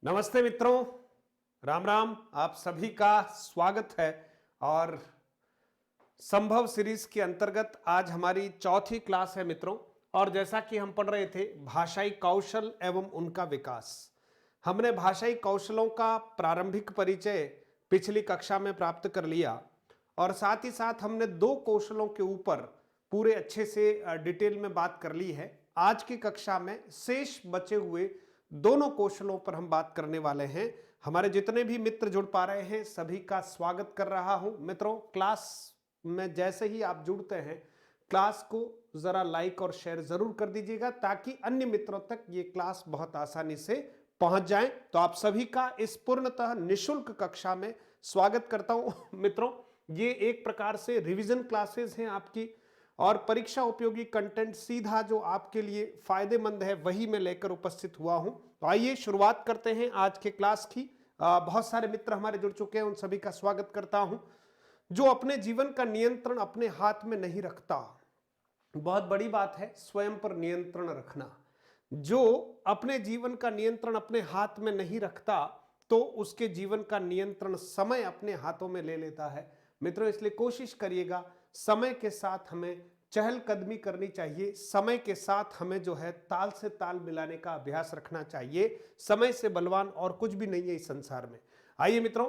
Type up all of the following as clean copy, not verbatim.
नमस्ते मित्रों, राम राम। आप सभी का स्वागत है। और संभव सीरीज के अंतर्गत आज हमारी चौथी क्लास है मित्रों। और जैसा कि हम पढ़ रहे थे भाषाई कौशल एवं उनका विकास, हमने भाषाई कौशलों का प्रारंभिक परिचय पिछली कक्षा में प्राप्त कर लिया और साथ ही साथ हमने दो कौशलों के ऊपर पूरे अच्छे से डिटेल में बात कर ली है। आज की कक्षा में शेष बचे हुए दोनों कौशलों पर हम बात करने वाले हैं। हमारे जितने भी मित्र जुड़ पा रहे हैं सभी का स्वागत कर रहा हूं। मित्रों, क्लास में जैसे ही आप जुड़ते हैं क्लास को जरा लाइक और शेयर जरूर कर दीजिएगा ताकि अन्य मित्रों तक ये क्लास बहुत आसानी से पहुंच जाए। तो आप सभी का इस पूर्णतः निशुल्क कक्षा में स्वागत करता हूं। मित्रों, ये एक प्रकार से रिवीजन क्लासेस हैं आपकी और परीक्षा उपयोगी कंटेंट सीधा जो आपके लिए फायदेमंद है वही मैं लेकर उपस्थित हुआ हूं। तो आइए शुरुआत करते हैं आज के क्लास की। बहुत सारे मित्र हमारे जुड़ चुके हैं, उन सभी का स्वागत करता हूं। जो अपने जीवन का नियंत्रण अपने हाथ में नहीं रखता, बहुत बड़ी बात है स्वयं पर नियंत्रण रखना। जो अपने जीवन का नियंत्रण अपने हाथ में नहीं रखता तो उसके जीवन का नियंत्रण समय अपने हाथों में ले लेता है। मित्रों, इसलिए कोशिश करिएगा समय के साथ हमें चहलकदमी करनी चाहिए। समय के साथ हमें जो है ताल से ताल मिलाने का अभ्यास रखना चाहिए। समय से बलवान और कुछ भी नहीं है इस संसार में। आइए मित्रों,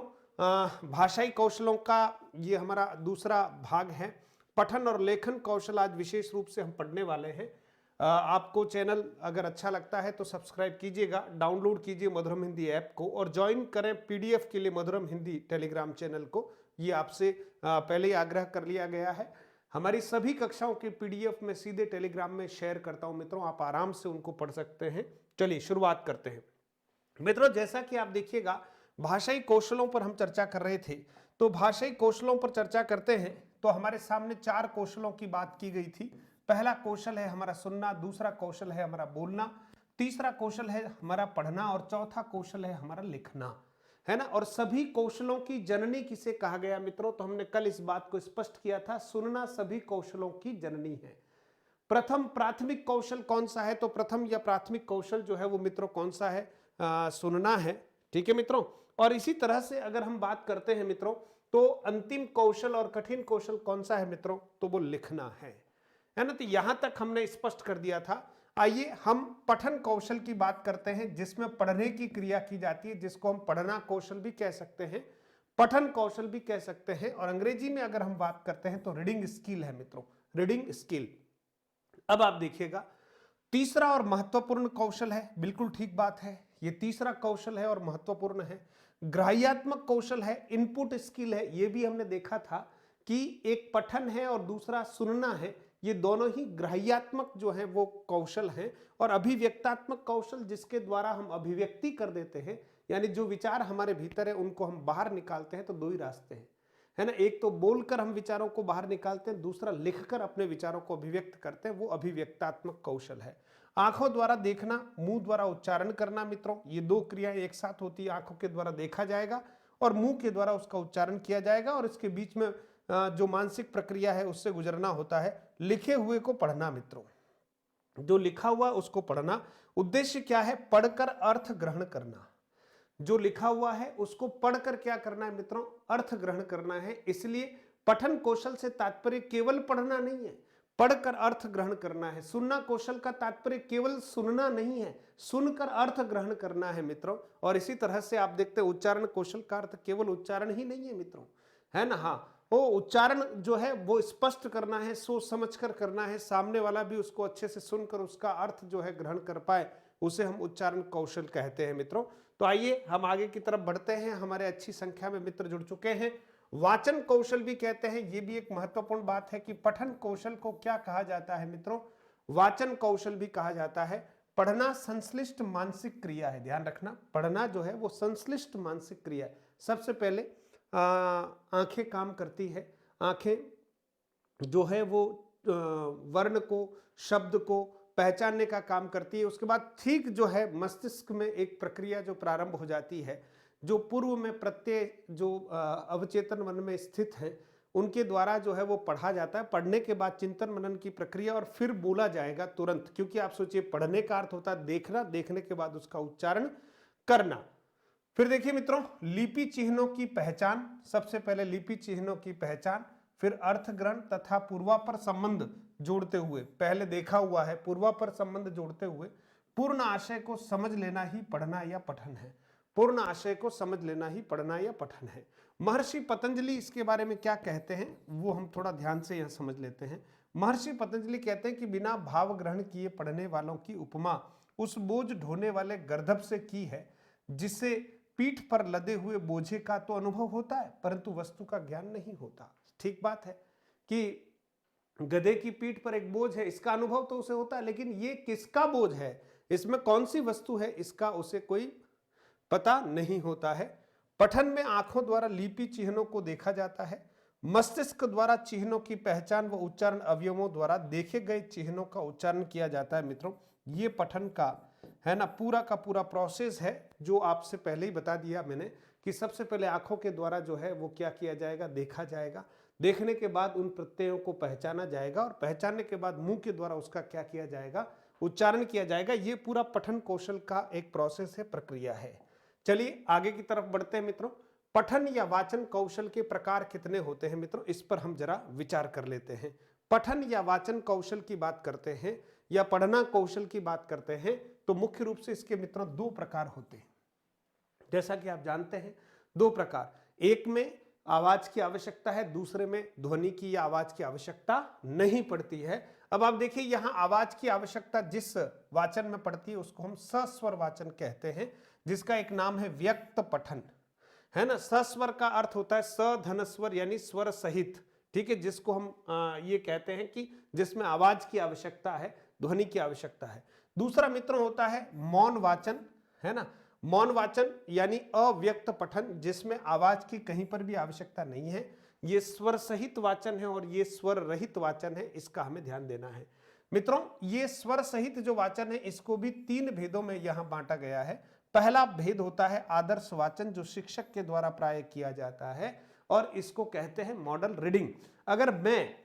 भाषाई कौशलों का ये हमारा दूसरा भाग है। पठन और लेखन कौशल आज विशेष रूप से हम पढ़ने वाले हैं। आपको चैनल अगर अच्छा लगता है तो सब्सक्राइब कीजिएगा, डाउनलोड कीजिए मधुरम हिंदी ऐप को और ज्वाइन करें पीडीएफ के लिए मधुरम हिंदी टेलीग्राम चैनल को। ये आपसे पहले ही आग्रह कर लिया गया है। हमारी सभी कक्षाओं के पीडीएफ में सीधे टेलीग्राम में शेयर करता हूं मित्रों, आप आराम से उनको पढ़ सकते हैं। चलिए शुरुआत करते हैं। मित्रों, जैसा कि आप देखिएगा भाषाई कौशलों पर हम चर्चा कर रहे थे, तो भाषाई कौशलों पर चर्चा करते हैं तो हमारे सामने चार कौशलों की बात की गई थी। पहला कौशल है हमारा सुनना, दूसरा कौशल है हमारा बोलना, तीसरा कौशल है हमारा पढ़ना और चौथा कौशल है हमारा लिखना, है ना। और सभी कौशलों की जननी किसे कहा गया मित्रों? तो हमने कल इस बात को स्पष्ट किया था, सुनना सभी कौशलों की जननी है। प्रथम प्राथमिक कौशल कौन सा है? तो प्रथम या प्राथमिक कौशल जो है वो मित्रों कौन सा है? सुनना है। ठीक है मित्रों। और इसी तरह से अगर हम बात करते हैं मित्रों तो अंतिम कौशल और कठिन कौशल कौन सा है मित्रों? तो वो लिखना है ना। तो यहां तक हमने स्पष्ट कर दिया था। आइए हम पठन कौशल की बात करते हैं जिसमें पढ़ने की क्रिया की जाती है, जिसको हम पढ़ना कौशल भी कह सकते हैं, पठन कौशल भी कह सकते हैं। और अंग्रेजी में अगर हम बात करते हैं तो रीडिंग स्किल है मित्रों, रीडिंग स्किल। अब आप देखिएगा तीसरा और महत्वपूर्ण कौशल है, बिल्कुल ठीक बात है, ये तीसरा कौशल है और महत्वपूर्ण है। ग्राह्यात्मक कौशल है, इनपुट स्किल है। ये भी हमने देखा था कि एक पठन है और दूसरा सुनना है, ये दोनों ही ग्राह्यात्मक जो है वो कौशल हैं। और अभिव्यक्तात्मक कौशल जिसके द्वारा हम अभिव्यक्ति कर देते हैं, यानी जो विचार हमारे भीतर है उनको हम बाहर निकालते हैं। तो दो ही रास्ते हैं, है ना। एक तो बोलकर हम विचारों को बाहर निकालते हैं, दूसरा लिखकर अपने विचारों को अभिव्यक्त करते हैं, वो अभिव्यक्तात्मक कौशल है। आंखों द्वारा देखना, मुंह द्वारा उच्चारण करना मित्रों, ये दो क्रियाएं एक साथ होती है। आंखों के द्वारा देखा जाएगा और मुंह के द्वारा उसका उच्चारण किया जाएगा और इसके बीच में जो मानसिक प्रक्रिया है उससे गुजरना होता है। लिखे हुए को पढ़ना मित्रों, जो लिखा हुआ उसको पढ़ना। उद्देश्य क्या है? पढ़कर अर्थ ग्रहण करना। जो लिखा हुआ है उसको पढ़कर क्या करना है मित्रों? अर्थ ग्रहण करना है। इसलिए पठन कौशल से तात्पर्य केवल पढ़ना नहीं है, पढ़कर अर्थ ग्रहण करना है। सुनना कौशल का तात्पर्य केवल सुनना नहीं है, सुनकर अर्थ ग्रहण करना है मित्रों। और इसी तरह से आप देखते हैं उच्चारण कौशल का अर्थ केवल उच्चारण ही नहीं है मित्रों, है ना। हाँ, वो उच्चारण जो है वो स्पष्ट करना है, सोच समझ कर करना है, सामने वाला भी उसको अच्छे से सुनकर उसका अर्थ जो है ग्रहण कर पाए, उसे हम उच्चारण कौशल कहते हैं मित्रों। तो आइए हम आगे की तरफ बढ़ते हैं। हमारे अच्छी संख्या में मित्र जुड़ चुके हैं। वाचन कौशल भी कहते हैं, ये भी एक महत्वपूर्ण बात है कि पठन कौशल को क्या कहा जाता है मित्रों? वाचन कौशल भी कहा जाता है। पढ़ना संश्लिष्ट मानसिक क्रिया है, ध्यान रखना, पढ़ना जो है वो संश्लिष्ट मानसिक क्रिया है। सबसे पहले आंखें काम करती है। आंखें जो है वो वर्ण को, शब्द को पहचानने का काम करती है। उसके बाद ठीक जो है मस्तिष्क में एक प्रक्रिया जो प्रारंभ हो जाती है, जो पूर्व में प्रत्यय जो अवचेतन मन में स्थित है उनके द्वारा जो है वो पढ़ा जाता है। पढ़ने के बाद चिंतन मनन की प्रक्रिया और फिर बोला जाएगा तुरंत, क्योंकि आप सोचिए पढ़ने का अर्थ होता है देखना, देखने के बाद उसका उच्चारण करना। फिर देखिए मित्रों, लिपि चिन्हों की पहचान। सबसे पहले लिपि चिन्हों की पहचान, फिर अर्थग्रहण तथा पूर्वापर संबंध जोड़ते हुए, पहले देखा हुआ है, पूर्वापर संबंध जोड़ते हुए पूर्ण आशय को समझ लेना ही पढ़ना या पठन है। पूर्ण आशय को समझ लेना ही पढ़ना या पठन है। महर्षि पतंजलि इसके बारे में क्या कहते हैं वो हम थोड़ा ध्यान से यहां समझ लेते हैं। महर्षि पतंजलि कहते हैं कि बिना भाव ग्रहण किए पढ़ने वालों की उपमा उस बोझ ढोने वाले गर्दभ से की है जिससे पीठ पर लदे हुए बोझे का तो अनुभव होता है परंतु वस्तु का ज्ञान नहीं होता। ठीक बात है कि गधे की पीठ पर एक बोझ है, इसका अनुभव तो उसे होता है, लेकिन ये किसका बोझ है, इसमें कौन सी वस्तु है, इसका उसे कोई पता नहीं होता है। पठन में आंखों द्वारा लिपि चिन्हों को देखा जाता है। मस्तिष्क द्वारा चिन्हों की पहचान व उच्चारण अवयवों द्वारा देखे गए चिन्हों का उच्चारण किया जाता है। मित्रों, ये पठन का है ना पूरा का पूरा प्रोसेस है जो आपसे पहले ही बता दिया मैंने कि सबसे पहले आंखों के द्वारा जो है वो क्या किया जाएगा, देखा जाएगा। देखने के बाद उन प्रत्ययों को पहचाना जाएगा और पहचानने के बाद मुंह के द्वारा उसका क्या किया जाएगा, उच्चारण किया जाएगा। ये पूरा पठन कौशल का एक प्रोसेस है, प्रक्रिया है। चलिए आगे की तरफ बढ़ते हैं मित्रों। पठन या वाचन कौशल के प्रकार कितने होते हैं मित्रों, इस पर हम जरा विचार कर लेते हैं। पठन या वाचन कौशल की बात करते हैं या पढ़ना कौशल की बात करते हैं तो मुख्य रूप से इसके मित्रों दो प्रकार होते हैं। जैसा कि आप जानते हैं दो प्रकार, एक में आवाज की आवश्यकता है, दूसरे में ध्वनि की या आवाज की आवश्यकता नहीं पड़ती है। अब आप देखिए यहां आवाज की आवश्यकता जिस वाचन में पड़ती है उसको हम सस्वर वाचन कहते हैं, जिसका एक नाम है व्यक्त पठन, है ना। सस्वर का अर्थ होता है सधनस्वर यानी स्वर सहित, ठीक है, जिसको हम ये कहते हैं कि जिसमें आवाज की आवश्यकता है, ध्वनि की आवश्यकता है। दूसरा मित्रों होता है मौन वाचन, है ना। मौन वाचन यानी अव्यक्त पठन जिसमें आवाज की कहीं पर भी आवश्यकता नहीं है। ये स्वर सहित वाचन है और ये स्वर रहित वाचन है, इसका हमें ध्यान देना है। मित्रों, ये स्वर सहित जो वाचन है इसको भी तीन भेदों में यहां बांटा गया है। पहला भेद होता है आदर्श वाचन जो शिक्षक के द्वारा प्राय किया जाता है और इसको कहते हैं मॉडल रीडिंग। अगर मैं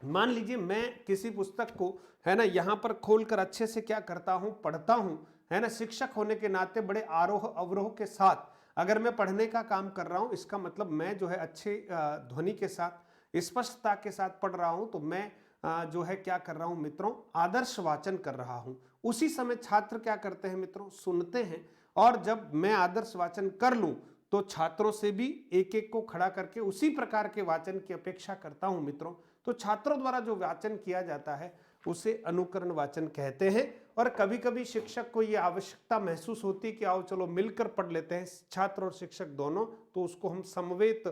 मान लीजिए मैं किसी पुस्तक को है ना यहां पर खोलकर अच्छे से क्या करता हूं, पढ़ता हूं, है ना, शिक्षक होने के नाते बड़े आरोह अवरोह के साथ अगर मैं पढ़ने का काम कर रहा हूं, इसका मतलब मैं जो है अच्छे ध्वनि के साथ स्पष्टता के साथ पढ़ रहा हूं, तो मैं जो है क्या कर रहा हूं मित्रों, आदर्श वाचन कर रहा हूं। उसी समय छात्र क्या करते हैं मित्रों, सुनते हैं, और जब मैं आदर्श वाचन कर लूं तो छात्रों से भी एक एक को खड़ा करके उसी प्रकार के वाचन की अपेक्षा करता हूं मित्रों। तो छात्रों द्वारा जो वाचन किया जाता है उसे अनुकरण वाचन कहते हैं। और कभी कभी शिक्षक को यह आवश्यकता महसूस होती है कि आओ चलो मिलकर पढ़ लेते हैं, छात्र और शिक्षक दोनों, तो उसको हम समवेत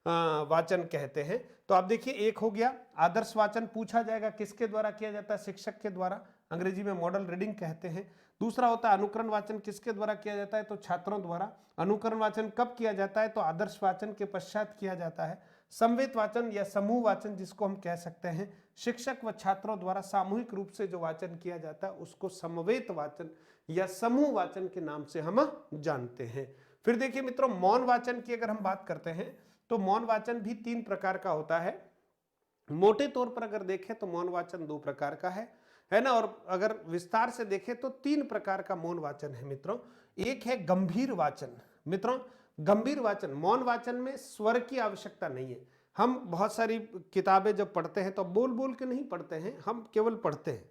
वाचन कहते हैं। तो आप देखिए एक हो गया आदर्श वाचन, पूछा जाएगा किसके द्वारा किया जाता है, शिक्षक के द्वारा, अंग्रेजी में मॉडल रीडिंग कहते हैं। दूसरा होता है अनुकरण वाचन, किसके द्वारा किया जाता है, तो छात्रों द्वारा। अनुकरण वाचन कब किया जाता है, तो आदर्श वाचन के पश्चात किया जाता है। समवेत वाचन या समूह वाचन जिसको हम कह सकते हैं, शिक्षक व छात्रों द्वारा सामूहिक रूप से जो वाचन किया जाता है उसको समवेत वाचन या समूह वाचन के नाम से हम जानते हैं। फिर देखिए मित्रों मौन वाचन की अगर हम बात करते हैं तो मौन वाचन भी तीन प्रकार का होता है। मोटे तौर पर अगर देखें तो मौन वाचन दो प्रकार का है ना, और अगर विस्तार से देखें तो तीन प्रकार का मौन वाचन है मित्रों। एक है गंभीर वाचन। मित्रों गंभीर वाचन, मौन वाचन में स्वर की आवश्यकता नहीं है। हम बहुत सारी किताबें जब पढ़ते हैं तो बोल बोल के नहीं पढ़ते हैं, हम केवल पढ़ते हैं,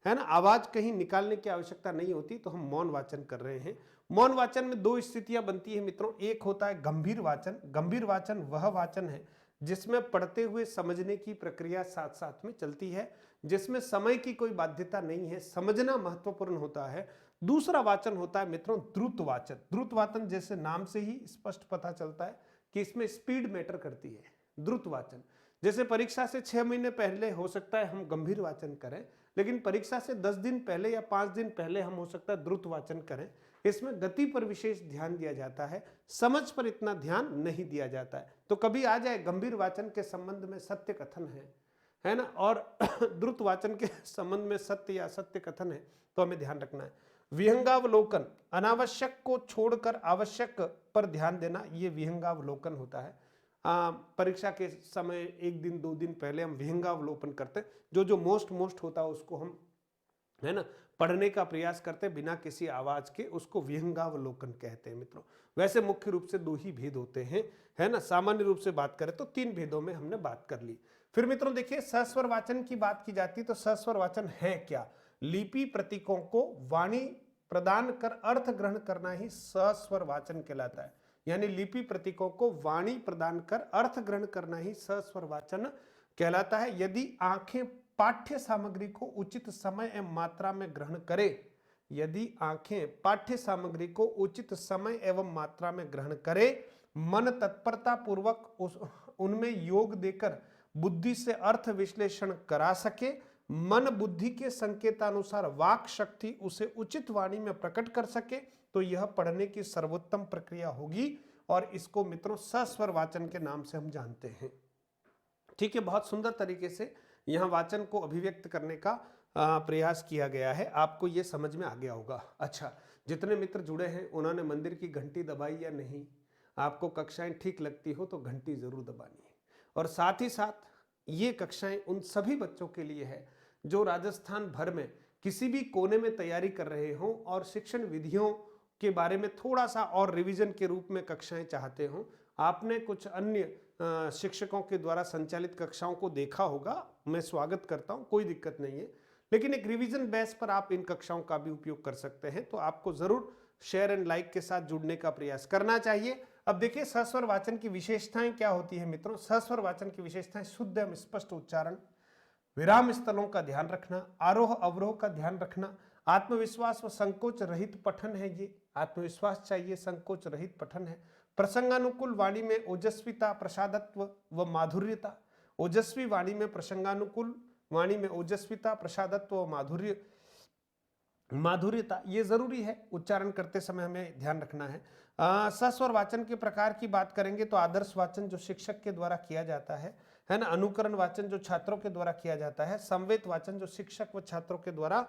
है ना, आवाज कहीं निकालने की आवश्यकता नहीं होती, तो हम मौन वाचन कर रहे हैं। मौन वाचन में दो स्थितियां बनती है मित्रों। एक होता है गंभीर वाचन। गंभीर वाचन वह वाचन है जिसमें पढ़ते हुए समझने की प्रक्रिया साथ साथ में चलती है, जिसमें समय की कोई बाध्यता नहीं है, समझना महत्वपूर्ण होता है। दूसरा वाचन होता है मित्रों द्रुत वाचन। द्रुत वाचन जैसे नाम से ही स्पष्ट पता चलता है कि इसमें स्पीड मैटर करती है। द्रुत वाचन जैसे परीक्षा से 6 महीने पहले हो सकता है हम गंभीर वाचन करें, लेकिन परीक्षा से 10 दिन पहले या 5 दिन पहले हम हो सकता है द्रुत वाचन करें। इसमें गति पर विशेष ध्यान दिया जाता है, समझ पर इतना ध्यान नहीं दिया जाता है। तो कभी आ जाए गंभीर वाचन के संबंध में सत्य कथन है ना, और द्रुत वाचन के संबंध में सत्य या सत्य कथन है, तो हमें ध्यान रखना है। विहंगावलोकन, अनावश्यक को छोड़कर आवश्यक पर ध्यान देना, ये विहंगावलोकन होता है। परीक्षा के समय 1 दिन 2 दिन पहले हम विहंगावलोकन करते हैं, जो मोस्ट होता है उसको हम है ना, पढ़ने का प्रयास करते बिना किसी आवाज के, उसको विहंगावलोकन कहते हैं मित्रों। वैसे मुख्य रूप से दो ही भेद होते हैं, है ना, सामान्य रूप से बात करें तो तीन भेदों में हमने बात कर ली। फिर मित्रों देखिए, सस्वर वाचन की बात की जाती है तो सस्वर वाचन है क्या? लिपि प्रतीकों को वाणी प्रदान कर अर्थ ग्रहण करना ही सस्वर वाचन कहलाता है। यानी लिपि प्रतीकों को वाणी प्रदान कर अर्थ ग्रहण करना ही सस्वर वाचन कहलाता है। यदि आंखें पाठ्य सामग्री को उचित समय एवं मात्रा में ग्रहण करे, यदि आंखें पाठ्य सामग्री को उचित समय एवं मात्रा में ग्रहण करे, मन तत्परता पूर्वक उनमें योग देकर बुद्धि से अर्थ विश्लेषण करा सके, मन बुद्धि के संकेतानुसार वाक शक्ति उसे उचित वाणी में प्रकट कर सके, तो यह पढ़ने की सर्वोत्तम प्रक्रिया होगी और इसको मित्रों सस्वर वाचन के नाम से हम जानते हैं। ठीक है, बहुत सुंदर तरीके से यहाँ वाचन को अभिव्यक्त करने का प्रयास किया गया है। आपको ये समझ में आ गया होगा। अच्छा, जितने मित्र जुड़े हैं उन्होंने मंदिर की घंटी दबाई या नहीं? आपको कक्षाएं ठीक लगती हो तो घंटी जरूर दबानी है। और साथ ही साथ ये कक्षाएं उन सभी बच्चों के लिए है जो राजस्थान भर में किसी भी कोने में तैयारी कर रहे हों और शिक्षण विधियों के बारे में थोड़ा सा और रिवीजन के रूप में कक्षाएं चाहते हों। आपने कुछ अन्य शिक्षकों के द्वारा संचालित कक्षाओं को देखा होगा, मैं स्वागत करता हूं, कोई दिक्कत नहीं है, लेकिन एक रिवीजन बेस पर आप इन कक्षाओं का भी उपयोग कर सकते हैं। तो आपको जरूर शेयर एंड लाइक के साथ जुड़ने का प्रयास करना चाहिए। अब देखिए, सस्वर वाचन की विशेषताएं क्या होती है मित्रों? सस्वर वाचन की विशेषताएं शुद्ध एवं स्पष्ट उच्चारण, विराम स्थलों का ध्यान रखना, आरोह अवरोह का ध्यान रखना, आत्मविश्वास व संकोच रहित पठन है। ये आत्मविश्वास चाहिए, संकोच रहित पठन है। प्रसंगानुकूल वाणी में ओजस्विता, प्रसादत्व व माधुर्यता। ओजस्वी वाणी में प्रसंगानुकूल वाणी में ओजस्विता, प्रसादत्व व माधुर्यता ये जरूरी है, उच्चारण करते समय हमें ध्यान रखना है। सस्वर वाचन के प्रकार की बात करेंगे तो आदर्श वाचन जो शिक्षक के द्वारा किया जाता है ना, अनुकरण वाचन जो छात्रों के द्वारा किया जाता है, संवेद वाचन जो शिक्षक व छात्रों के द्वारा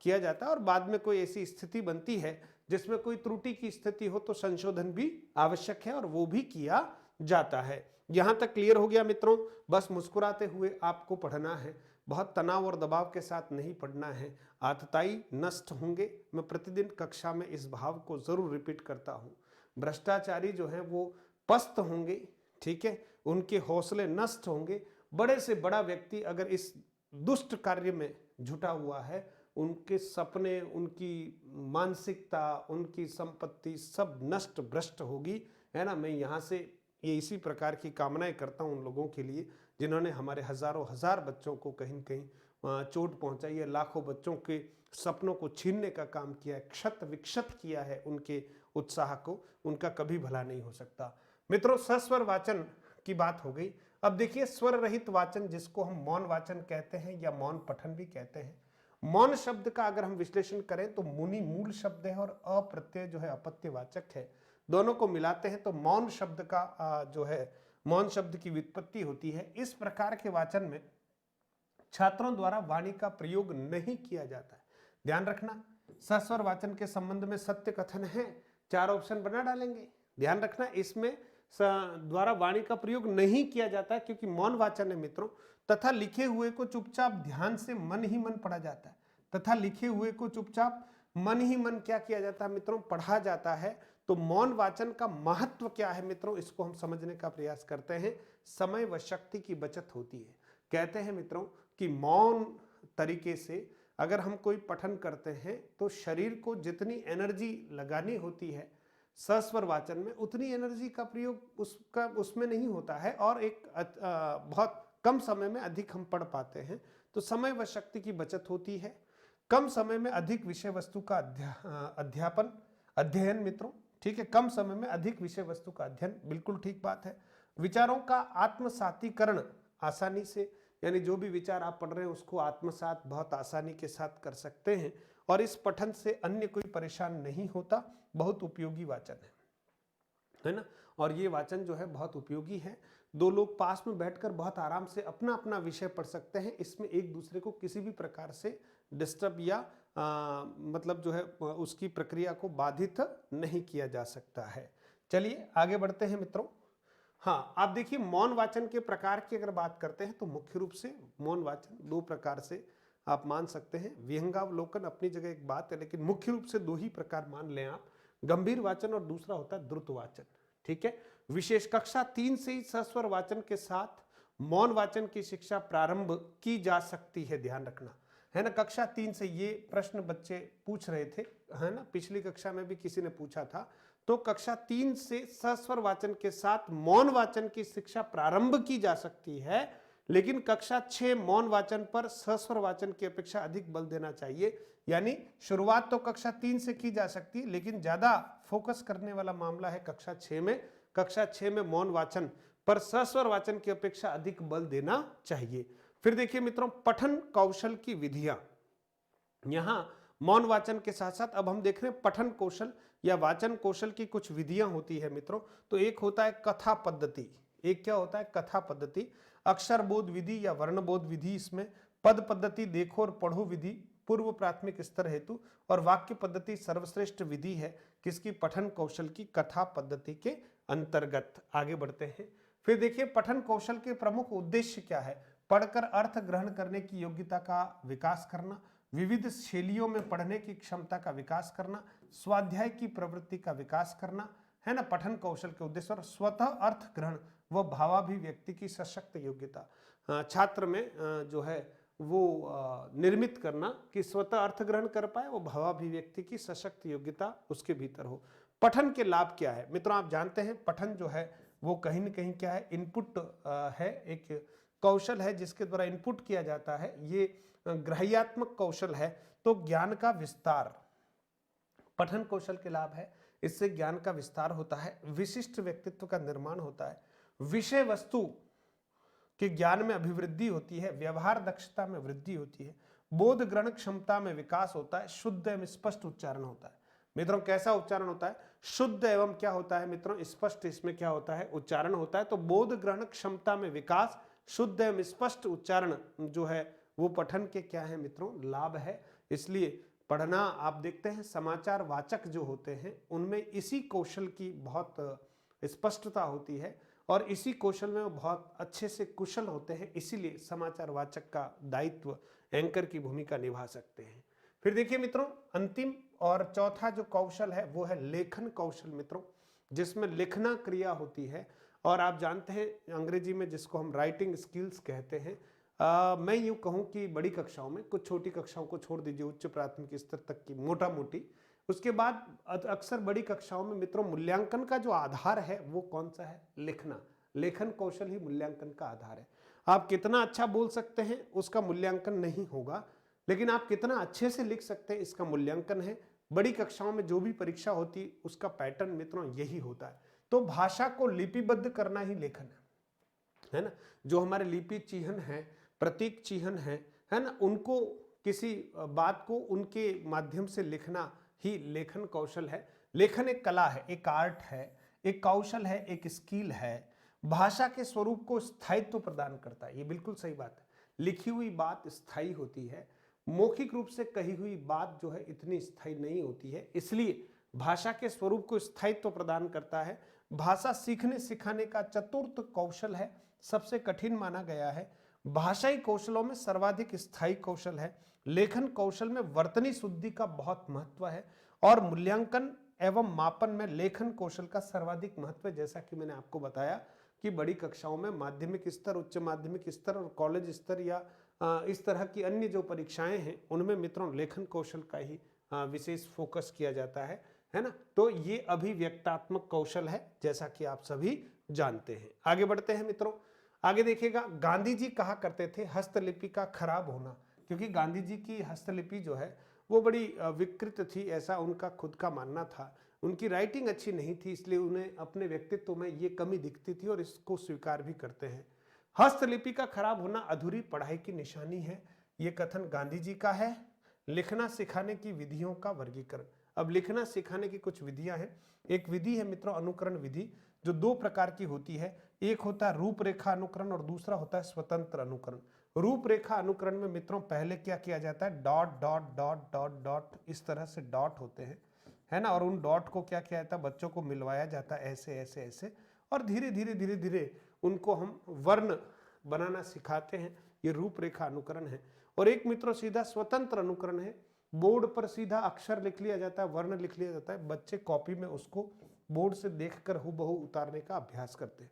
किया जाता है, और बाद में कोई ऐसी स्थिति बनती है जिसमें कोई त्रुटि की स्थिति हो तो संशोधन भी आवश्यक है और वो भी किया जाता है। यहां तक क्लियर हो गया मित्रों? बस मुस्कुराते हुए आपको पढ़ना है, बहुत तनाव और दबाव के साथ नहीं पढ़ना है। आतताई नष्ट होंगे, मैं प्रतिदिन कक्षा में इस भाव को जरूर रिपीट करता हूं। भ्रष्टाचारी जो है वो पस्त होंगे, ठीक है, उनके हौसले नष्ट होंगे। बड़े से बड़ा व्यक्ति अगर इस दुष्ट कार्य में जुटा हुआ है, उनके सपने, उनकी मानसिकता, उनकी संपत्ति सब नष्ट भ्रष्ट होगी, है ना। मैं यहाँ से ये इसी प्रकार की कामनाएं करता हूँ उन लोगों के लिए जिन्होंने हमारे हजारों हजार बच्चों को कहीं न कहीं चोट पहुंचाई है, लाखों बच्चों के सपनों को छीनने का काम किया है, क्षत विक्षत किया है उनके उत्साह को, उनका कभी भला नहीं हो सकता। मित्रों, सस्वर वाचन की बात हो गई। अब देखिए, स्वर रहित वाचन जिसको हम मौन वाचन कहते हैं या मौन पठन भी कहते हैं। मौन शब्द का अगर हम विश्लेषण करें तो मुनि मूल शब्द है और अप्रत्यय जो है अपत्यवाचक है। दोनों को मिलाते हैं तो मौन शब्द का जो है मौन शब्द की व्युत्पत्ति होती है। इस प्रकार के वाचन में छात्रों द्वारा वाणी का प्रयोग नहीं किया जाता है। ध्यान रखना, सस्वर वाचन के संबंध में सत्य कथन है, 4 ऑप्शन बना डालेंगे। ध्यान रखना, इसमें द्वारा वाणी का प्रयोग नहीं किया जाता है क्योंकि मौन वाचन है मित्रों। तथा लिखे हुए को चुपचाप ध्यान से मन ही मन पढ़ा जाता है। तथा लिखे हुए को चुपचाप मन ही मन क्या किया जाता है मित्रों? पढ़ा जाता है। तो मौन वाचन का महत्व क्या है मित्रों? इसको हम समझने का प्रयास करते हैं। समय व शक्ति की बचत होती है। कहते हैं मित्रों कि मौन तरीके से अगर हम कोई पठन करते हैं तो शरीर को जितनी एनर्जी लगानी होती है सस्वर वाचन में, उतनी एनर्जी का प्रयोग उसमें नहीं होता है और एक बहुत कम समय में अधिक हम पढ़ पाते हैं। तो समय व शक्ति की बचत होती है। कम समय में अधिक विषय वस्तु का अध्ययन मित्रों, ठीक है, कम समय में अधिक विषय वस्तु का अध्ययन, बिल्कुल ठीक बात है। विचारों का आत्मसातीकरण आसानी से, यानी जो भी विचार आप पढ़ रहे हैं उसको आत्मसात बहुत आसानी के साथ कर सकते हैं और इस पठन से अन्य कोई परेशान नहीं होता। बहुत उपयोगी वाचन है ना। और ये वाचन जो है बहुत उपयोगी है। 2 लोग पास में बैठकर बहुत आराम से अपना अपना विषय पढ़ सकते हैं। इसमें एक दूसरे को किसी भी प्रकार से डिस्टर्ब या मतलब जो है उसकी प्रक्रिया को बाधित नहीं किया जा सकता है। चलिए आगे बढ़ते हैं मित्रों। हाँ, आप देखिए, मौन वाचन के प्रकार की अगर बात करते हैं तो मुख्य रूप से मौन वाचन 2 प्रकार से आप मान सकते हैं। विहंगावलोकन अपनी जगह एक बात है, लेकिन मुख्य रूप से दो ही प्रकार मान लें आप, गंभीर वाचन और दूसरा होता है द्रुत वाचन। ठीक है, विशेष कक्षा 3 से ही सस्वर वाचन के साथ मौन वाचन की शिक्षा प्रारंभ की जा सकती है, ध्यान रखना है ना। कक्षा 3 से ये प्रश्न बच्चे पूछ रहे थे, है ना, पिछली कक्षा में भी किसी ने पूछा था। तो कक्षा 3 से सस्वर वाचन के साथ मौन वाचन की शिक्षा प्रारंभ की जा सकती है, लेकिन कक्षा 6 मौन वाचन पर सस्वर वाचन की अपेक्षा अधिक बल देना चाहिए। यानी शुरुआत तो कक्षा 3 से की जा सकती है, लेकिन ज्यादा फोकस करने वाला मामला है कक्षा 6 में। कक्षा 6 में मौन वाचन पर सस्वर वाचन की अपेक्षा अधिक बल देना चाहिए। फिर देखिए मित्रों, पठन कौशल की विधियां, यहां मौन वाचन के साथ साथ अब हम देख रहे हैं पठन कौशल या वाचन कौशल की कुछ विधियां होती है मित्रों। तो एक होता है कथा पद्धति। एक क्या होता है? कथा पद्धति। अक्षर बोध विधि या वर्ण बोध विधि इसमें, पद पद्धति देखो और पढ़ो विधि पूर्व प्राथमिक स्तर हेतु, और वाक्य पद्धति सर्वश्रेष्ठ विधि है किसकी? पठन कौशल की, कथा पद्धति के अंतर्गत। आगे बढ़ते हैं। फिर देखिए पठन कौशल के प्रमुख उद्देश्य क्या है? पढ़कर अर्थ ग्रहण करने की योग्यता का विकास करना, विविध शैलियों में पढ़ने की क्षमता का विकास करना, स्वाध्याय की प्रवृत्ति का विकास करना, है ना, पठन कौशल के उद्देश्य। और स्वतः अर्थ ग्रहण व भावाभिव्यक्ति की सशक्त योग्यता छात्र में जो है वो निर्मित करना कि स्वतः अर्थ ग्रहण कर पाए, वो भावाभिव्यक्ति की सशक्त योग्यता उसके भीतर हो। पठन के लाभ क्या है मित्रों? आप जानते हैं पठन जो है वो कहीं न कहीं क्या है? इनपुट है, एक कौशल है जिसके द्वारा इनपुट किया जाता है। ये ग्राह्यात्मक कौशल है। तो ज्ञान का विस्तार पठन कौशल के लाभ है। इससे ज्ञान का विस्तार होता है, विशिष्ट व्यक्तित्व का निर्माण होता है, विषय वस्तु के ज्ञान में अभिवृद्धि होती है, व्यवहार दक्षता में वृद्धि होती है, बोध ग्रहण क्षमता में विकास होता है, शुद्ध एवं स्पष्ट उच्चारण होता है। मित्रों कैसा उच्चारण होता है? शुद्ध एवं क्या होता है मित्रों? स्पष्ट। इसमें क्या होता है? उच्चारण होता है। तो बोध ग्रहण क्षमता में विकास, शुद्ध एवं स्पष्ट उच्चारण जो है वो पठन के क्या है मित्रों? लाभ है। इसलिए पढ़ना, आप देखते हैं समाचार वाचक जो होते हैं उनमें इसी कौशल की बहुत स्पष्टता होती है और इसी कौशल में वो बहुत अच्छे से कुशल होते हैं, इसीलिए समाचार वाचक का दायित्व एंकर की भूमिका निभा सकते हैं। फिर देखिए मित्रों, अंतिम और चौथा जो कौशल है वो है लेखन कौशल मित्रों, जिसमें लिखना क्रिया होती है। और आप जानते हैं अंग्रेजी में जिसको हम राइटिंग स्किल्स कहते हैं। मैं यूं कहूं कि बड़ी कक्षाओं में, कुछ छोटी कक्षाओं को छोड़ दीजिए, उच्च प्राथमिक स्तर तक की मोटा मोटी, उसके बाद अक्सर बड़ी कक्षाओं में मित्रों मूल्यांकन का जो आधार है वो कौन सा है? लिखना। लेखन कौशल ही मूल्यांकन का आधार है। आप कितना अच्छा बोल सकते हैं उसका मूल्यांकन नहीं होगा, लेकिन आप कितना अच्छे से लिख सकते हैं इसका मूल्यांकन है। बड़ी कक्षाओं में जो भी परीक्षा होती है उसका पैटर्न मित्रों यही होता है। तो भाषा को लिपिबद्ध करना ही लेखन है ना। जो हमारे लिपि चिह्न है, प्रतीक चिह्न है ना, उनको किसी बात को उनके माध्यम से लिखना ही लेखन कौशल है। लेखन एक कला है, एक आर्ट है, एक कौशल है, एक स्किल है। भाषा के स्वरूप को स्थायित्व प्रदान करता है। ये बिल्कुल सही बात है। लिखी हुई बात स्थायी होती है, मौखिक रूप से कही हुई बात जो है इतनी स्थायी नहीं होती है। इसलिए भाषा के स्वरूप को स्थायित्व प्रदान करता है। भाषा सीखने सिखाने का चतुर्थ कौशल है, सबसे कठिन माना गया है। भाषाई कौशलों में सर्वाधिक स्थायी कौशल है। लेखन कौशल में वर्तनी शुद्धि का बहुत महत्व है और मूल्यांकन एवं मापन में लेखन कौशल का सर्वाधिक महत्व है। जैसा कि मैंने आपको बताया कि बड़ी कक्षाओं में माध्यमिक स्तर, उच्च माध्यमिक स्तर और कॉलेज स्तर या इस तरह की अन्य जो परीक्षाएं हैं उनमें मित्रों लेखन कौशल का ही विशेष फोकस किया जाता है ना। तो ये अभिव्यक्तात्मक कौशल है, जैसा कि आप सभी जानते हैं। आगे बढ़ते हैं मित्रों। आगे देखिएगा, गांधी जी कहा करते थे हस्तलिपि का खराब होना, क्योंकि गांधी जी की हस्तलिपि जो है वो बड़ी विकृत थी, ऐसा उनका खुद का मानना था। उनकी राइटिंग अच्छी नहीं थी, इसलिए उन्हें अपने व्यक्तित्व में ये कमी दिखती थी और इसको स्वीकार भी करते हैं। हस्तलिपि का खराब होना अधूरी पढ़ाई की निशानी है, ये कथन गांधी जी का है। लिखना सिखाने की विधियों का वर्गीकरण। अब लिखना सिखाने की कुछ विधियां हैं। एक विधि है मित्रों अनुकरण विधि, जो दो प्रकार की होती है। एक होता है रूपरेखा अनुकरण और दूसरा होता है स्वतंत्र अनुकरण। रूपरेखा अनुकरण में मित्रों पहले क्या किया जाता है? Dot dot dot dot dot, इस तरह से डॉट होते हैं, है ना, और उन डॉट को क्या किया जाता है? बच्चों को मिलवाया जाता है ऐसे ऐसे ऐसे, और धीरे धीरे धीरे धीरे उनको हम वर्ण बनाना सिखाते हैं। ये रूपरेखा अनुकरण है। और एक मित्रों सीधा स्वतंत्र अनुकरण है, बोर्ड पर सीधा अक्षर लिख लिया जाता है, वर्ण लिख लिया जाता है, बच्चे कॉपी में उसको बोर्ड से देखकर हूबहू उतारने का अभ्यास करते हैं।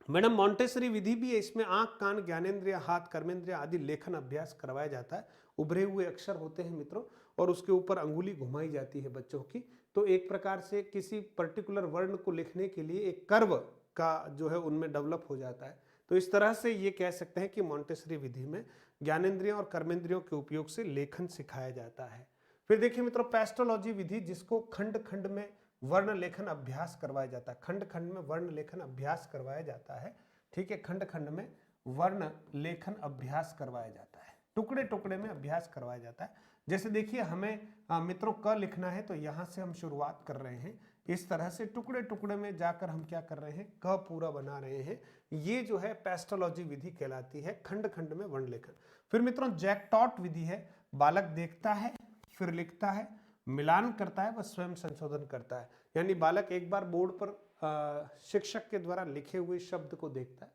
मैडम मॉन्टेसरी विधि भी है, इसमें आंख कान ज्ञानेंद्रिय हाथ कर्मेंद्रिय आदि लेखन अभ्यास करवाया जाता है। उभरे हुए अक्षर होते हैं मित्रों और उसके ऊपर अंगुली घुमाई जाती है बच्चों की, तो एक प्रकार से किसी पर्टिकुलर वर्ण को लिखने के लिए एक कर्व का जो है उनमें डेवलप हो जाता है। तो इस तरह से ये कह सकते हैं कि मॉन्टेसरी विधि में ज्ञानेंद्रियों और कर्मेंद्रियों के उपयोग से लेखन सिखाया जाता है। फिर देखिए मित्रों पेस्टोलॉजी विधि, जिसको खंड खंड में वर्ण लेखन अभ्यास करवाया जाता है, खंड खंड में वर्ण लेखन अभ्यास करवाया जाता है। ठीक है, खंड खंड में वर्ण लेखन अभ्यास करवाया जाता है, टुकड़े टुकड़े में अभ्यास करवाया जाता है। जैसे देखिए हमें मित्रों क लिखना है तो यहां से हम शुरुआत कर रहे हैं, इस तरह से टुकड़े टुकड़े में जाकर हम क्या कर रहे हैं, क पूरा बना रहे हैं। ये जो है पेस्टोलॉजी विधि कहलाती है, खंड खंड में वर्ण लेखन। फिर मित्रों जैक्टॉट विधि है, बालक देखता है फिर लिखता है, मिलान करता है व स्वयं संशोधन करता है। यानी बालक एक बार बोर्ड पर शिक्षक के द्वारा लिखे हुए शब्द को देखता है,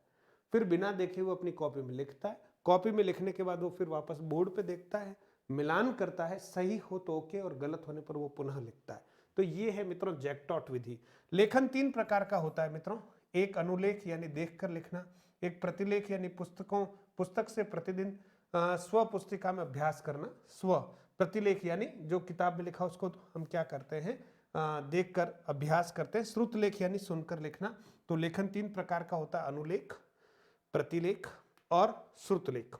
फिर बिना देखे हुए अपनी कॉपी में लिखता है, कॉपी में लिखने के बाद वो फिर वापस बोर्ड पे देखता है, मिलान करता है, सही हो तो ओके और गलत होने पर वो पुनः लिखता है। तो ये है मित्रों जैक्टॉट विधि। लेखन 3 प्रकार का होता है मित्रों, एक अनुलेख यानी देखकर लिखना, एक प्रतिलेख यानी पुस्तक से प्रतिदिन स्व पुस्तिका में अभ्यास करना, स्व प्रतिलेख यानी जो किताब में लिखा उसको हम क्या करते हैं, देखकर अभ्यास करते हैं, श्रुतलेख यानी सुनकर लिखना। तो लेखन 3 प्रकार का होता है, अनुलेख, प्रतिलेख और श्रुतलेख।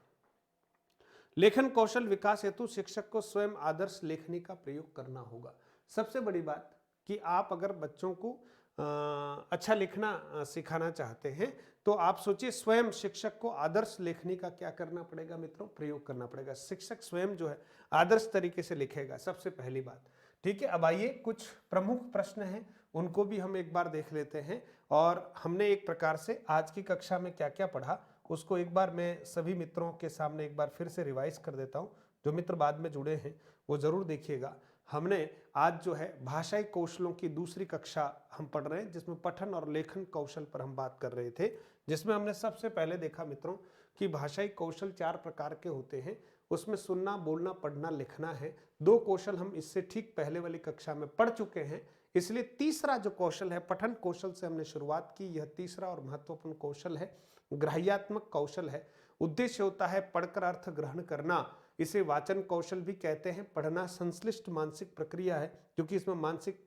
लेखन कौशल विकास हेतु शिक्षक को स्वयं आदर्श लेखनी का प्रयोग करना होगा। सबसे बड़ी बात कि आप अगर बच्चों को अच्छा लिखना सिखाना चाहते हैं तो आप सोचिए स्वयं शिक्षक को आदर्श लेखनी का क्या करना पड़ेगा मित्रों, प्रयोग करना पड़ेगा। शिक्षक स्वयं जो है आदर्श तरीके से लिखेगा, सबसे पहली बात। ठीक है, अब आइए कुछ प्रमुख प्रश्न हैं उनको भी हम एक बार देख लेते हैं। और हमने एक प्रकार से आज की कक्षा में क्या क्या पढ़ा उसको एक बार मैं सभी मित्रों के सामने एक बार फिर से रिवाइज कर देता हूं। जो मित्र बाद में जुड़े हैं वो जरूर देखिएगा। हमने आज जो है भाषाई कौशलों की दूसरी कक्षा हम पढ़ रहे हैं, जिसमें पठन और लेखन कौशल पर हम बात कर रहे थे, जिसमें हमने सबसे पहले देखा मित्रों कि भाषाई कौशल 4 प्रकार के होते हैं। उसमें सुनना, बोलना, पढ़ना, लिखना है। 2 कौशल हम इससे ठीक पहले वाली कक्षा में पढ़ चुके हैं, इसलिए तीसरा जो कौशल है पठन कौशल से हमने शुरुआत की। यह तीसरा और महत्वपूर्ण कौशल है, ग्राह्यात्मक कौशल है। उद्देश्य होता है पढ़कर अर्थ ग्रहण करना। इसे वाचन कौशल भी कहते हैं। पढ़ना संश्लिष्ट मानसिक प्रक्रिया है, क्योंकि इसमें मानसिक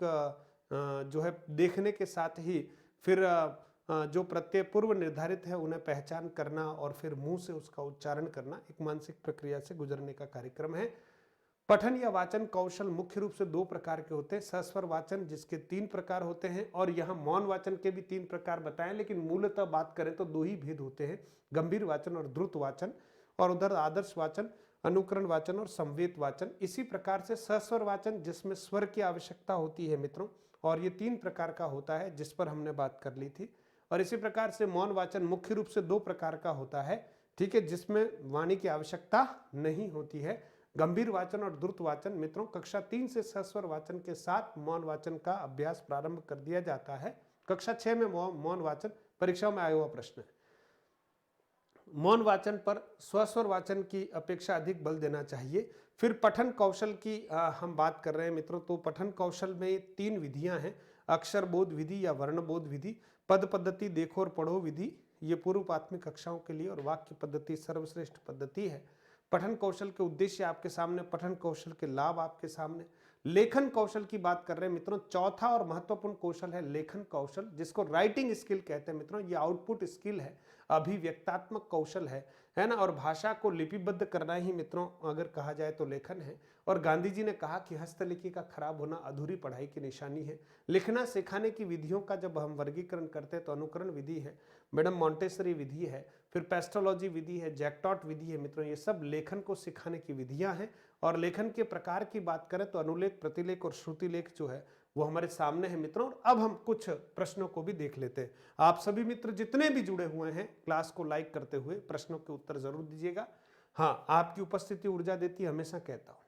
जो है देखने के साथ ही फिर जो प्रत्यय पूर्व निर्धारित है उन्हें पहचान करना और फिर मुंह से उसका उच्चारण करना, एक मानसिक प्रक्रिया से गुजरने का कार्यक्रम है। पठन या वाचन कौशल मुख्य रूप से 2 प्रकार के होते हैं। सस्वर वाचन जिसके 3 प्रकार होते हैं, और यहाँ मौन वाचन के भी 3 प्रकार बताएं, लेकिन मूलतः बात करें तो 2 ही भेद होते हैं, गंभीर वाचन और द्रुत वाचन। और उधर आदर्श वाचन, अनुकरण वाचन और संवेद वाचन। इसी प्रकार से सस्वर वाचन जिसमें स्वर की आवश्यकता होती है मित्रों, और ये 3 प्रकार का होता है जिस पर हमने बात कर ली थी। और इसी प्रकार से मौन वाचन मुख्य रूप से 2 प्रकार का होता है, ठीक है, जिसमें वाणी की आवश्यकता नहीं होती है। गंभीर वाचन और द्रुत वाचन मित्रों कक्षा 3 से सस्वर वाचन के साथ मौन वाचन का अभ्यास प्रारंभ कर दिया जाता है। कक्षा 6 में मौन वाचन परीक्षाओं में आया हुआ प्रश्न है। मौन वाचन पर स्वस्वर वाचन की अपेक्षा अधिक बल देना चाहिए। फिर पठन कौशल की हम बात कर रहे हैं मित्रों, तो पठन कौशल में 3 विधियां हैं, अक्षर बोध विधि या वर्ण बोध विधि, पद पद्धति देखो और पढ़ो विधि, ये पूर्व प्राथमिक कक्षाओं के लिए, और वाक्य पद्धति सर्वश्रेष्ठ पद्धति है। पठन कौशल के उद्देश्य आपके सामने, पठन कौशल के लाभ आपके सामने। लेखन कौशल की बात कर रहे हैं मित्रों, चौथा और महत्वपूर्ण कौशल है लेखन कौशल, जिसको राइटिंग स्किल कहते हैं मित्रों। ये आउटपुट स्किल है, अभिव्यक्तात्मक कौशल है ना। और भाषा को लिपिबद्ध करना ही मित्रों अगर कहा जाए तो लेखन है। और गांधी जी ने कहा कि हस्तलिखि का खराब होना अधूरी पढ़ाई की निशानी है। लिखना सिखाने की विधियों का जब हम वर्गीकरण करते हैं तो अनुकरण विधि है, मैडम मॉन्टेसरी विधि है, फिर पेस्टोलॉजी विधि है, जैक्टॉट विधि है मित्रों। ये सब लेखन को सिखाने की विधियां हैं। और लेखन के प्रकार की बात करें तो अनुलेख, प्रतिलेख और श्रुतिलेख जो है वो हमारे सामने है मित्रों। अब हम कुछ प्रश्नों को भी देख लेते हैं। आप सभी मित्र जितने भी जुड़े हुए हैं क्लास को लाइक करते हुए प्रश्नों के उत्तर जरूर दीजिएगा। हाँ, आपकी उपस्थिति ऊर्जा देती है, हमेशा कहता हूं।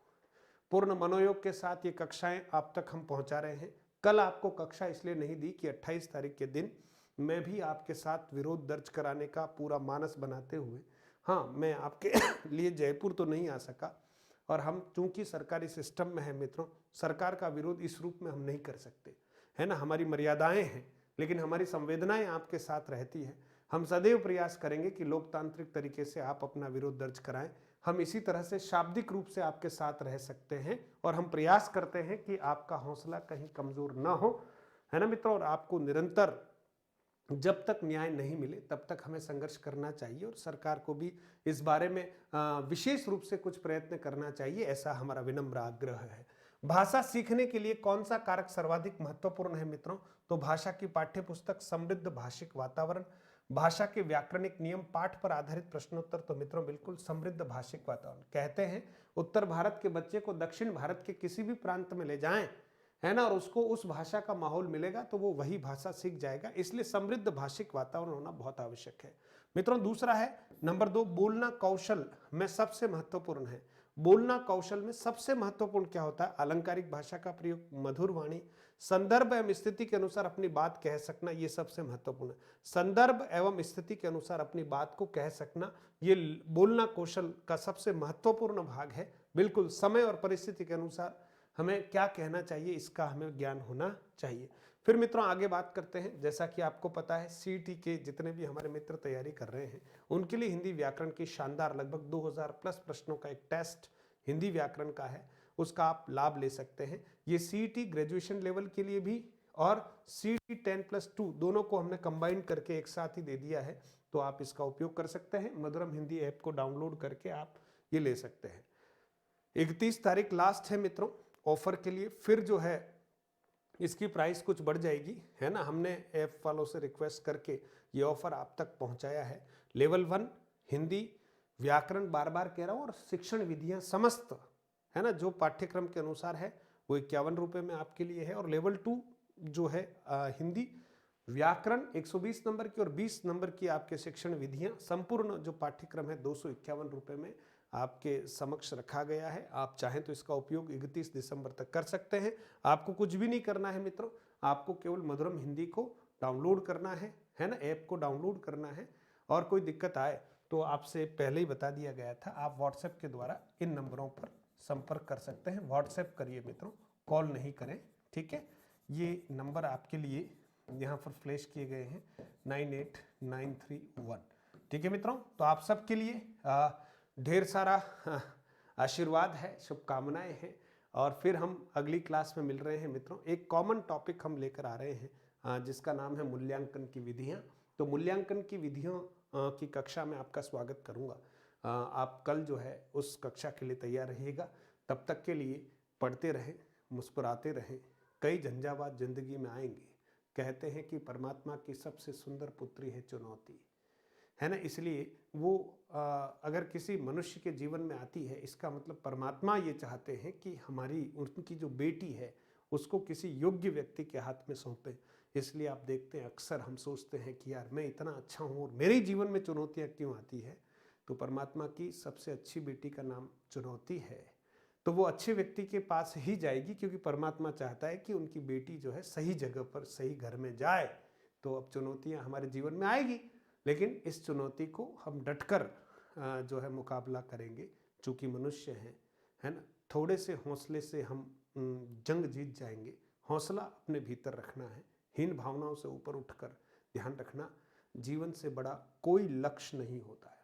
पूर्ण मनोयोग के साथ ये कक्षाएं आप तक हम पहुंचा रहे हैं। कल आपको कक्षा इसलिए नहीं दी कि 28 तारीख के दिन मैं भी आपके साथ विरोध दर्ज कराने का पूरा मानस बनाते हुए हाँ, मैं आपके लिए जयपुर तो नहीं आ सका, और हम चूंकि सरकारी सिस्टम में है मित्रों, सरकार का विरोध इस रूप में हम नहीं कर सकते, है ना। हमारी मर्यादाएं हैं, लेकिन हमारी संवेदनाएं आपके साथ रहती है। हम सदैव प्रयास करेंगे कि लोकतांत्रिक तरीके से आप अपना विरोध दर्ज कराएं। हम इसी तरह से शाब्दिक रूप से आपके साथ रह सकते हैं, और हम प्रयास करते हैं कि आपका हौसला कहीं कमजोर ना हो, है ना मित्रों। और आपको निरंतर जब तक न्याय नहीं मिले तब तक हमें संघर्ष करना चाहिए, और सरकार को भी इस बारे में विशेष रूप से कुछ प्रयत्न करना चाहिए, ऐसा हमारा विनम्र आग्रह है। भाषा सीखने के लिए कौन सा कारक सर्वाधिक महत्वपूर्ण है मित्रों? तो भाषा की पाठ्य पुस्तक, समृद्ध भाषिक वातावरण, भाषा के व्याकरणिक नियम, पाठ पर आधारित प्रश्नोत्तर। तो मित्रों बिल्कुल समृद्ध भाषिक वातावरण। कहते हैं उत्तर भारत के बच्चे को दक्षिण भारत के किसी भी प्रांत में ले जाएं, है ना, और उसको उस भाषा का माहौल मिलेगा तो वो वही भाषा सीख जाएगा। इसलिए समृद्ध भाषिक वातावरण होना बहुत आवश्यक है मित्रों। दूसरा है नंबर 2, बोलना कौशल में सबसे महत्वपूर्ण है। बोलना कौशल में सबसे महत्वपूर्ण क्या होता है? अलंकारिक भाषा का प्रयोग, मधुर वाणी, संदर्भ एवं स्थिति के अनुसार अपनी बात कह सकना, ये सबसे महत्वपूर्ण है। संदर्भ एवं स्थिति के अनुसार अपनी बात को कह सकना, ये बोलना कौशल का सबसे महत्वपूर्ण भाग है। बिल्कुल समय और परिस्थिति के अनुसार हमें क्या कहना चाहिए, इसका हमें ज्ञान होना चाहिए। फिर मित्रों आगे बात करते हैं। जैसा कि आपको पता है, सीईटी के जितने भी हमारे मित्र तैयारी कर रहे हैं उनके लिए हिंदी व्याकरण की शानदार लगभग 2000 प्लस प्रश्नों का एक टेस्ट हिंदी व्याकरण का है, उसका आप लाभ ले सकते हैं। ये सीईटी ग्रेजुएशन लेवल के लिए भी और सीईटी 10+2 दोनों को हमने कंबाइन करके एक साथ ही दे दिया है, तो आप इसका उपयोग कर सकते हैं। मधुरम हिंदी ऐप को डाउनलोड करके आप ये ले सकते हैं। 31 तारीख लास्ट है मित्रों ऑफर के लिए। फिर जो है इसकी प्राइस कुछ बढ़ जाएगी, है ना। हमने ऐप वालों से रिक्वेस्ट करके ये ऑफर आप तक पहुंचाया है। लेवल 1 हिंदी व्याकरण, बार बार कह रहा हूं, और शिक्षण विधियां समस्त, है ना, जो पाठ्यक्रम के अनुसार है वो 51 रुपये में आपके लिए है। और लेवल 2 जो है हिंदी व्याकरण 120 नंबर की और 20 नंबर की आपके शिक्षण विधियां, संपूर्ण जो पाठ्यक्रम है 251 रुपये में आपके समक्ष रखा गया है। आप चाहें तो इसका उपयोग 31 दिसंबर तक कर सकते हैं। आपको कुछ भी नहीं करना है मित्रों, आपको केवल मधुरम हिंदी को डाउनलोड करना है ना, ऐप को डाउनलोड करना है। और कोई दिक्कत आए तो आपसे पहले ही बता दिया गया था, आप व्हाट्सएप के द्वारा इन नंबरों पर संपर्क कर सकते हैं। व्हाट्सएप करिए मित्रों, कॉल नहीं करें, ठीक है। ये नंबर आपके लिए यहाँ पर फ्लैश किए गए हैं 98931, ठीक है मित्रों। तो आप सबके लिए ढेर सारा आशीर्वाद है, शुभकामनाएं हैं, और फिर हम अगली क्लास में मिल रहे हैं मित्रों। एक कॉमन टॉपिक हम लेकर आ रहे हैं जिसका नाम है मूल्यांकन की विधियां। तो मूल्यांकन की विधियों की कक्षा में आपका स्वागत करूंगा। आप कल जो है उस कक्षा के लिए तैयार रहिएगा। तब तक के लिए पढ़ते रहें, मुस्कुराते रहें, कई झंझावात जिंदगी में आएंगे। कहते हैं कि परमात्मा की सबसे सुंदर पुत्री है चुनौती, है ना। इसलिए वो अगर किसी मनुष्य के जीवन में आती है, इसका मतलब परमात्मा ये चाहते हैं कि हमारी उनकी जो बेटी है उसको किसी योग्य व्यक्ति के हाथ में सौंपें। इसलिए आप देखते हैं अक्सर हम सोचते हैं कि यार मैं इतना अच्छा हूँ और मेरे जीवन में चुनौतियाँ क्यों आती है। तो परमात्मा की सबसे अच्छी बेटी का नाम चुनौती है, तो वो अच्छे व्यक्ति के पास ही जाएगी, क्योंकि परमात्मा चाहता है कि उनकी बेटी जो है सही जगह पर सही घर में जाए। तो अब चुनौतियाँ हमारे जीवन में आएगी, लेकिन इस चुनौती को हम डटकर जो है मुकाबला करेंगे, चूंकि मनुष्य हैं, है ना। थोड़े से हौसले से हम जंग जीत जाएंगे। हौसला अपने भीतर रखना है, हीन भावनाओं से ऊपर उठकर ध्यान रखना। जीवन से बड़ा कोई लक्ष्य नहीं होता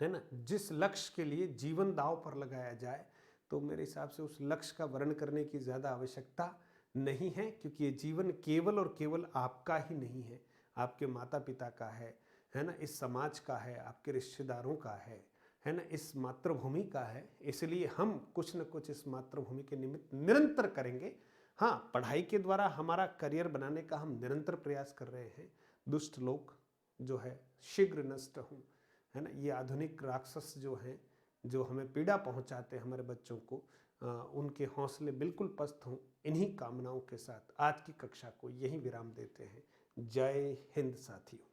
है ना। जिस लक्ष्य के लिए जीवन दांव पर लगाया जाए, तो मेरे हिसाब से उस लक्ष्य का वर्ण करने की ज़्यादा आवश्यकता नहीं है, क्योंकि ये जीवन केवल और केवल आपका ही नहीं है, आपके माता पिता का है ना, इस समाज का है, आपके रिश्तेदारों का है ना, इस मातृभूमि का है। इसलिए हम कुछ न कुछ इस मातृभूमि के निमित्त निरंतर करेंगे। हाँ, पढ़ाई के द्वारा हमारा करियर बनाने का हम निरंतर प्रयास कर रहे हैं। दुष्ट लोग जो है शीघ्र नष्ट हों, है ना। ये आधुनिक राक्षस जो हैं, जो हमें पीड़ा पहुंचाते हैं हमारे बच्चों को, उनके हौसले बिल्कुल पस्त हों। इन्हीं कामनाओं के साथ आज की कक्षा को यहीं विराम देते हैं। जय हिंद साथियों।